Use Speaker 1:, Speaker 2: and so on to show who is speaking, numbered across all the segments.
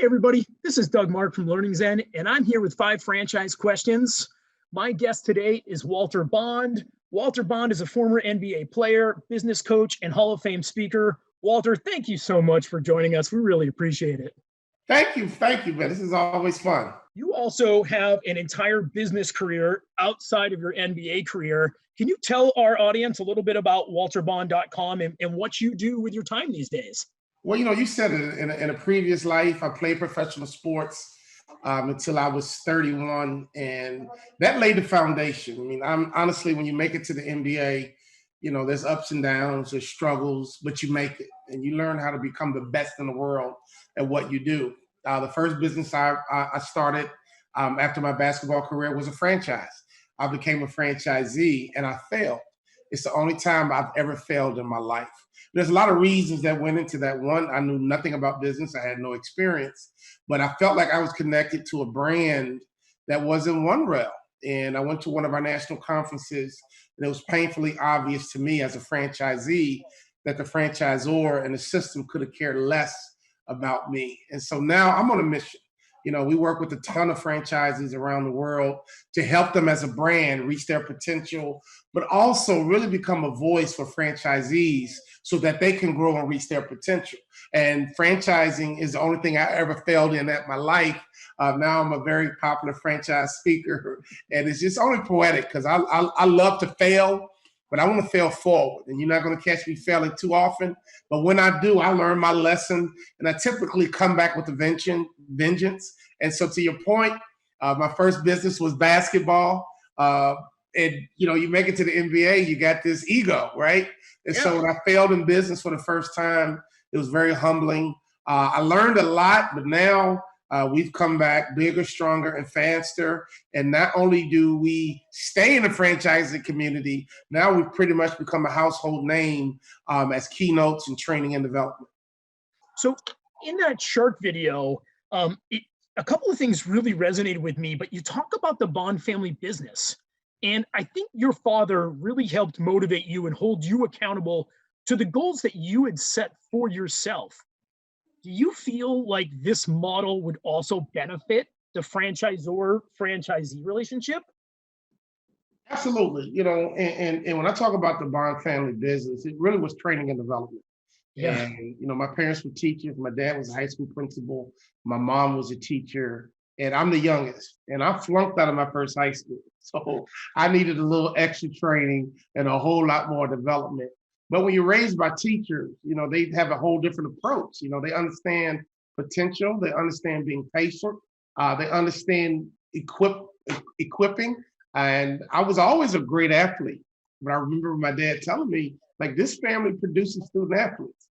Speaker 1: everybody. This is Doug Mark from Learning Zen, and I'm here with 5 franchise questions. My guest today is Walter Bond. Walter Bond is a former NBA player, business coach, and Hall of Fame speaker. Walter, thank you so much for joining us. We really appreciate it.
Speaker 2: Thank you, man. This is always fun.
Speaker 1: You also have an entire business career outside of your NBA career. Can you tell our audience a little bit about walterbond.com and what you do with your time these days?
Speaker 2: Well, you said it in a previous life, I played professional sports until I was 31, and that laid the foundation. I mean, honestly, when you make it to the NBA, there's ups and downs, there's struggles, but you make it, and you learn how to become the best in the world at what you do. The first business I started after my basketball career was a franchise. I became a franchisee, and I failed. It's the only time I've ever failed in my life. There's a lot of reasons that went into that. One, I knew nothing about business. I had no experience, but I felt like I was connected to a brand that wasn't one rail. And I went to one of our national conferences, and it was painfully obvious to me as a franchisee that the franchisor and the system could have cared less about me. And so now I'm on a mission. We work with a ton of franchises around the world to help them as a brand reach their potential, but also really become a voice for franchisees so that they can grow and reach their potential. And franchising is the only thing I ever failed in my life. Now I'm a very popular franchise speaker, and it's just only poetic because I love to fail, but I want to fail forward. And you're not going to catch me failing too often. But when I do, I learn my lesson, and I typically come back with a vengeance. And so to your point, my first business was basketball. And, you make it to the NBA, you got this ego, right? And so when I failed in business for the first time, it was very humbling. I learned a lot, but now we've come back bigger, stronger, and faster. And not only do we stay in the franchising community, now we've pretty much become a household name as keynotes and training and development.
Speaker 1: So in that shark video, a couple of things really resonated with me, but you talk about the Bond family business. And I think your father really helped motivate you and hold you accountable to the goals that you had set for yourself. Do you feel like this model would also benefit the franchisor-franchisee relationship?
Speaker 2: Absolutely. And when I talk about the Bond family business, it really was training and development.
Speaker 1: Yeah.
Speaker 2: And, my parents were teachers. My dad was a high school principal. My mom was a teacher. And I'm the youngest. And I flunked out of my first high school. So I needed a little extra training and a whole lot more development. But when you're raised by teachers, they have a whole different approach. They understand potential. They understand being patient. They understand equipping. And I was always a great athlete. But I remember my dad telling me, this family produces student athletes.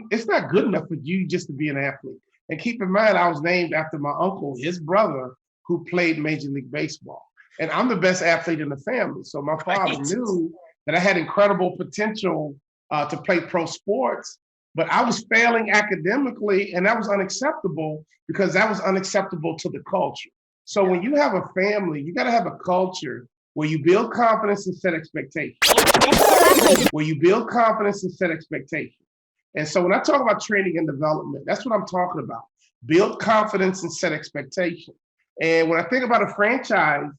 Speaker 2: It's not good enough for you just to be an athlete. And keep in mind, I was named after my uncle, his brother, who played Major League Baseball. And I'm the best athlete in the family. So my father knew that I had incredible potential to play pro sports, but I was failing academically, and that was unacceptable because that was unacceptable to the culture. So when you have a family, you got to have a culture where you build confidence and set expectations. And so when I talk about training and development, that's what I'm talking about. Build confidence and set expectations. And when I think about a franchise,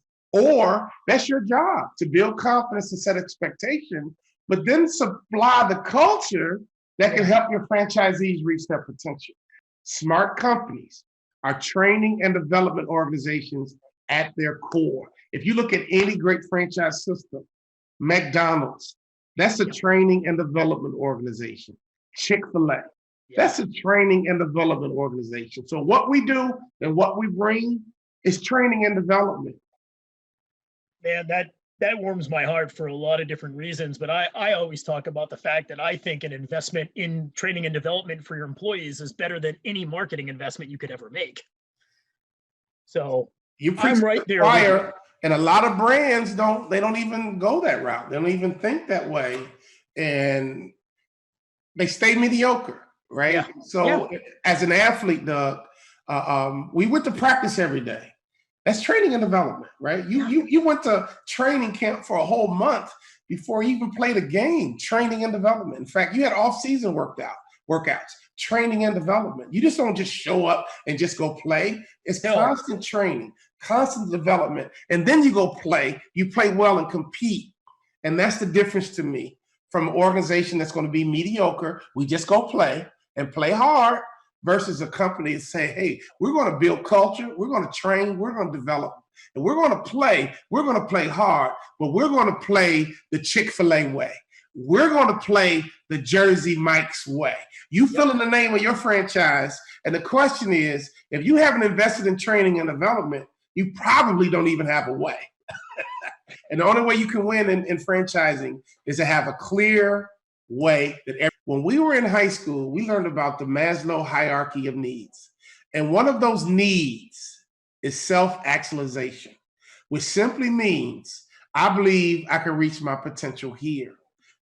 Speaker 2: that's your job, to build confidence and set expectations, but then supply the culture that can help your franchisees reach their potential. Smart companies are training and development organizations at their core. If you look at any great franchise system, McDonald's, that's a training and development organization. Chick-fil-A, that's a training and development organization. So what we do and what we bring is training and development.
Speaker 1: Man, that warms my heart for a lot of different reasons, but I always talk about the fact that I think an investment in training and development for your employees is better than any marketing investment you could ever make. So I'm right there.
Speaker 2: And a lot of brands don't even go that route. They don't even think that way. And they stay mediocre, right? Yeah. So as an athlete, Doug, we went to practice every day. That's training and development, right? You went to training camp for a whole month before you even played a game, training and development. In fact, you had off-season worked out. workouts, training and development. You just don't just show up and just go play. It's
Speaker 1: No.
Speaker 2: constant training, constant development. And then you go play, you play well and compete. And that's the difference to me from an organization that's going to be mediocre. We just go play and play hard versus a company that say, hey, we're going to build culture, we're going to train, we're going to develop, and we're going to play hard, but we're going to play the Chick-fil-A way. We're going to play the Jersey Mike's way. You fill in the name of your franchise, and the question is, if you haven't invested in training and development, you probably don't even have a way. And the only way you can win in franchising is to have a clear way that when we were in high school, we learned about the Maslow hierarchy of needs. And one of those needs is self-actualization, which simply means I believe I can reach my potential here.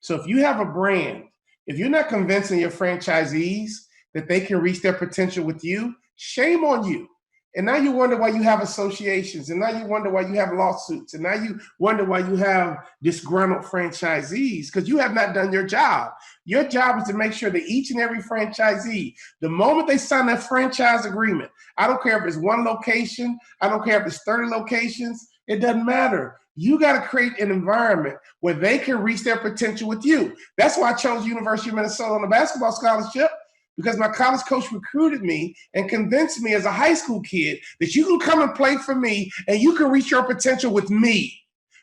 Speaker 2: So if you have a brand, if you're not convincing your franchisees that they can reach their potential with you, shame on you. And now you wonder why you have associations, and now you wonder why you have lawsuits, and now you wonder why you have disgruntled franchisees, because you have not done your job. Your job is to make sure that each and every franchisee, the moment they sign that franchise agreement, I don't care if it's one location, I don't care if it's 30 locations, it doesn't matter. You got to create an environment where they can reach their potential with you. That's why I chose University of Minnesota on a basketball scholarship, because my college coach recruited me and convinced me as a high school kid that you can come and play for me and you can reach your potential with me.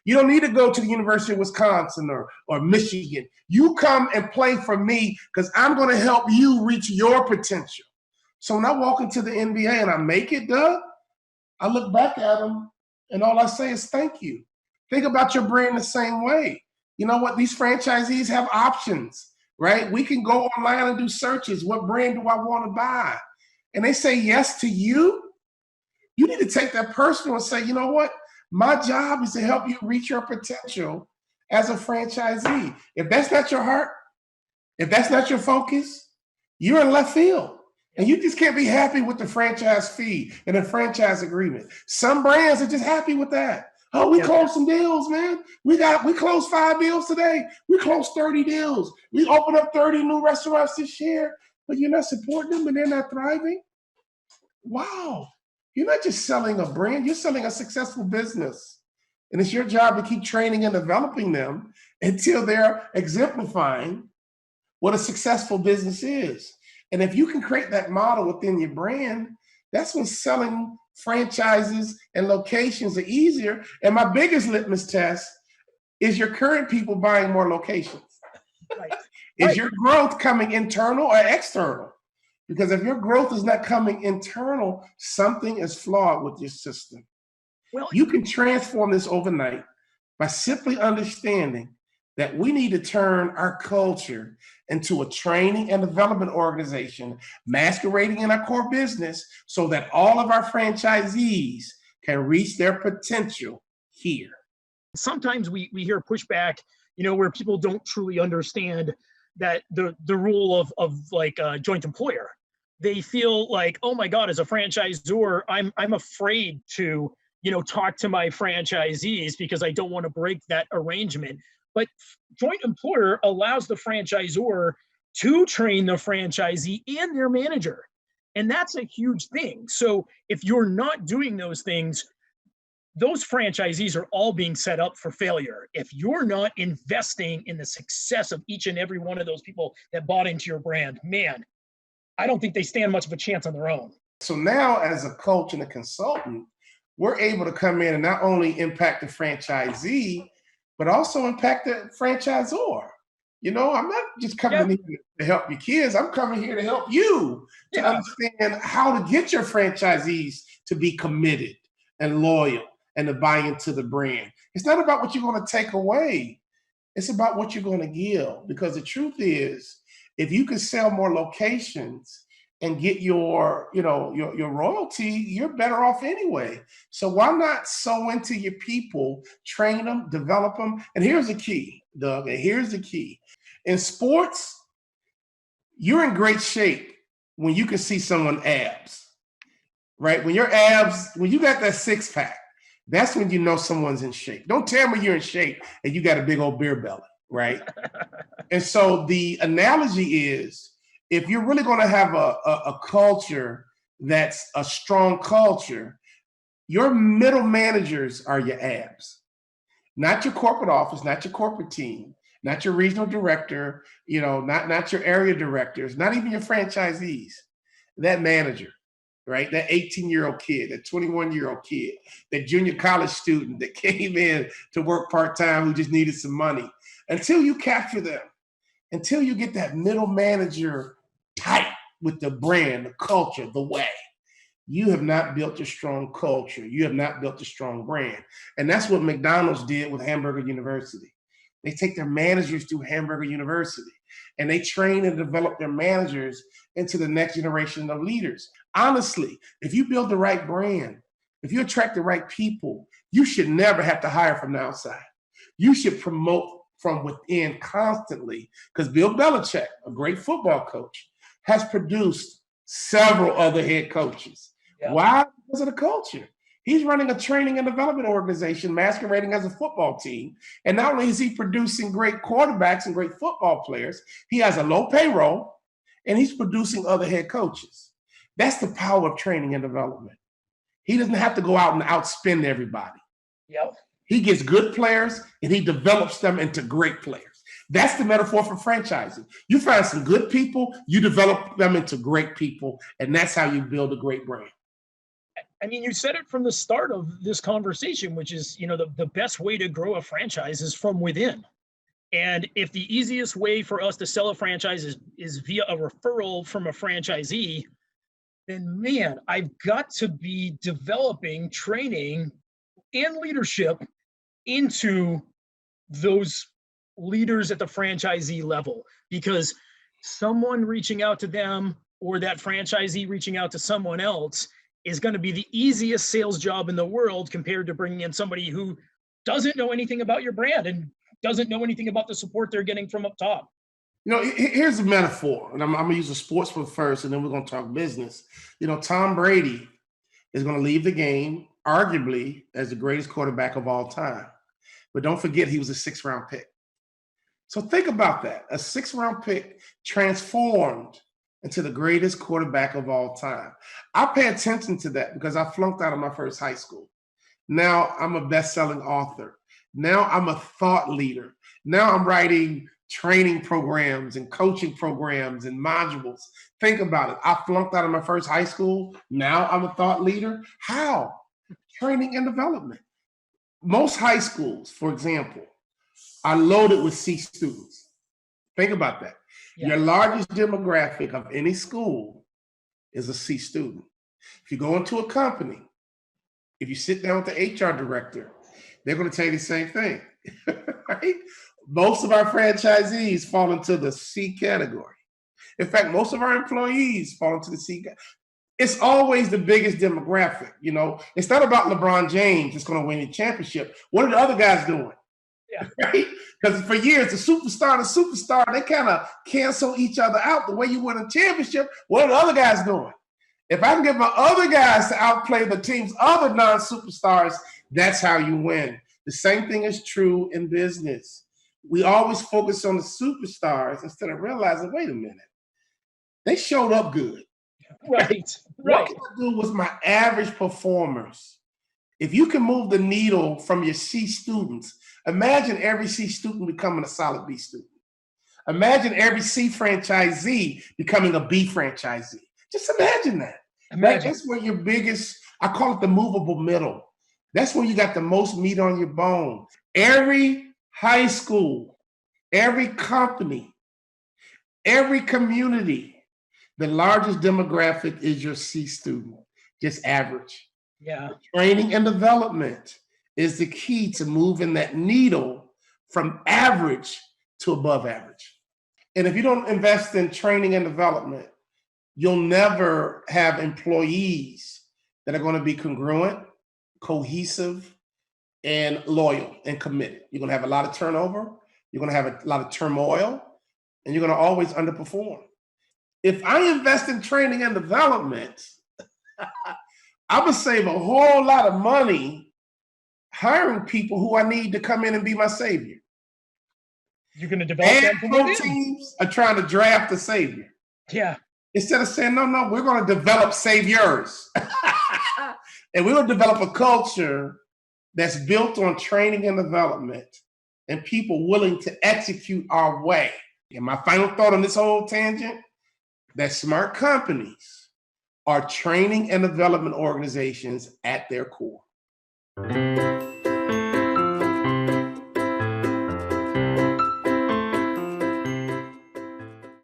Speaker 2: You don't need to go to the University of Wisconsin or Michigan. You come and play for me because I'm going to help you reach your potential. So when I walk into the NBA and I make it, Doug, I look back at them and all I say is thank you. Think about your brand the same way. You know what? These franchisees have options. Right? We can go online and do searches. What brand do I want to buy? And they say yes to you. You need to take that personal and say, you know what? My job is to help you reach your potential as a franchisee. If that's not your heart, if that's not your focus, you're in left field. And you just can't be happy with the franchise fee and the franchise agreement. Some brands are just happy with that. Oh, we closed some deals, man. We closed 5 deals today. We closed 30 deals. We opened up 30 new restaurants this year, but you're not supporting them and they're not thriving? Wow. You're not just selling a brand, you're selling a successful business. And it's your job to keep training and developing them until they're exemplifying what a successful business is. And if you can create that model within your brand, that's when selling franchises and locations are easier. And my biggest litmus test is your current people buying more locations. Right. Is your growth coming internal or external? Because if your growth is not coming internal, something is flawed with your system. Well, you can transform this overnight by simply understanding that we need to turn our culture into a training and development organization masquerading in our core business so that all of our franchisees can reach their potential here.
Speaker 1: Sometimes we hear pushback, where people don't truly understand that the rule of like a joint employer. They feel like, oh my God, as a franchisor, I'm afraid to, talk to my franchisees because I don't want to break that arrangement. But joint employer allows the franchisor to train the franchisee and their manager. And that's a huge thing. So if you're not doing those things, those franchisees are all being set up for failure. If you're not investing in the success of each and every one of those people that bought into your brand, man, I don't think they stand much of a chance on their own. So
Speaker 2: now as a coach and a consultant, we're able to come in and not only impact the franchisee, but also impact the franchisor. I'm not just coming here to help your kids. I'm coming here to help you to understand how to get your franchisees to be committed and loyal and to buy into the brand. It's not about what you're going to take away. It's about what you're going to give. Because the truth is, if you can sell more locations and get your royalty, you're better off anyway. So why not sow into your people, train them, develop them? And here's the key, Doug, and here's the key. In sports, you're in great shape when you can see someone's abs, right? When you got that six pack, that's when you know someone's in shape. Don't tell me you're in shape and you got a big old beer belly, right? And so the analogy is, if you're really going to have a culture that's a strong culture, your middle managers are your abs, not your corporate office, not your corporate team, not your regional director, not your area directors, not even your franchisees. That manager, right? That 18-year-old kid, that 21-year-old kid, that junior college student that came in to work part-time who just needed some money. Until you capture them, until you get that middle manager tight with the brand, the culture, the way, you have not built a strong culture. You have not built a strong brand. And that's what McDonald's did with Hamburger University. They take their managers through Hamburger University and they train and develop their managers into the next generation of leaders. Honestly, if you build the right brand, if you attract the right people, you should never have to hire from the outside. You should promote from within constantly, because Bill Belichick, a great football coach, has produced several other head coaches. Yeah. Why? Because of the culture. He's running a training and development organization masquerading as a football team. And not only is he producing great quarterbacks and great football players, he has a low payroll and he's producing other head coaches. That's the power of training and development. He doesn't have to go out and outspend everybody.
Speaker 1: Yep.
Speaker 2: He gets good players and he develops them into great players. That's the metaphor for franchising. You find some good people, you develop them into great people, and that's how you build a great brand.
Speaker 1: I mean, you said it from the start of this conversation, which is, the best way to grow a franchise is from within. And if the easiest way for us to sell a franchise is via a referral from a franchisee, then man, I've got to be developing training and leadership into those leaders at the franchisee level, because someone reaching out to them or that franchisee reaching out to someone else is going to be the easiest sales job in the world compared to bringing in somebody who doesn't know anything about your brand and doesn't know anything about the support they're getting from up top.
Speaker 2: Here's a metaphor, and I'm going to use a sports one first, and then we're going to talk business. Tom Brady is going to leave the game, arguably, as the greatest quarterback of all time. But don't forget, he was a 6th-round pick. So think about that. A 6th-round pick transformed into the greatest quarterback of all time. I pay attention to that because I flunked out of my first high school. Now I'm a best-selling author. Now I'm a thought leader. Now I'm writing training programs and coaching programs and modules. Think about it. I flunked out of my first high school. Now I'm a thought leader. How? Training and development. Most high schools, for example, are loaded with C students. Think about that. Yeah. Your largest demographic of any school is a C student. If you go into a company, if you sit down with the HR director, they're going to tell you the same thing, right? Most of our franchisees fall into the C category. In fact, most of our employees fall into the C category. It's always the biggest demographic. It's not about LeBron James that's going to win the championship. What are the other guys doing? Yeah. Right? Because for years, the superstar, they kind of cancel each other out. The way you win a championship, what are the other guys doing? If I can get my other guys to outplay the team's other non-superstars, that's how you win. The same thing is true in business. We always focus on the superstars instead of realizing, wait a minute, they showed up good.
Speaker 1: Right.
Speaker 2: What can I do with my average performers? If you can move the needle from your C students, imagine every C student becoming a solid B student. Imagine every C franchisee becoming a B franchisee. Just imagine that. Right? That's where your biggest, I call it the movable middle. That's where you got the most meat on your bone. Every high school, every company, every community, the largest demographic is your C student, just average.
Speaker 1: Yeah.
Speaker 2: Training and development is the key to moving that needle from average to above average. And if you don't invest in training and development, you'll never have employees that are going to be congruent, cohesive, and loyal and committed. You're going to have a lot of turnover. You're going to have a lot of turmoil, and you're going to always underperform. If I invest in training and development, I'm going to save a whole lot of money hiring people who I need to come in and be my savior.
Speaker 1: You're going to develop that from
Speaker 2: within. Teams are trying to draft a savior.
Speaker 1: Yeah.
Speaker 2: Instead of saying, no, no, we're going to develop saviors. And we're going to develop a culture that's built on training and development and people willing to execute our way. And my final thought on this whole tangent, that smart companies are training and development organizations at their core.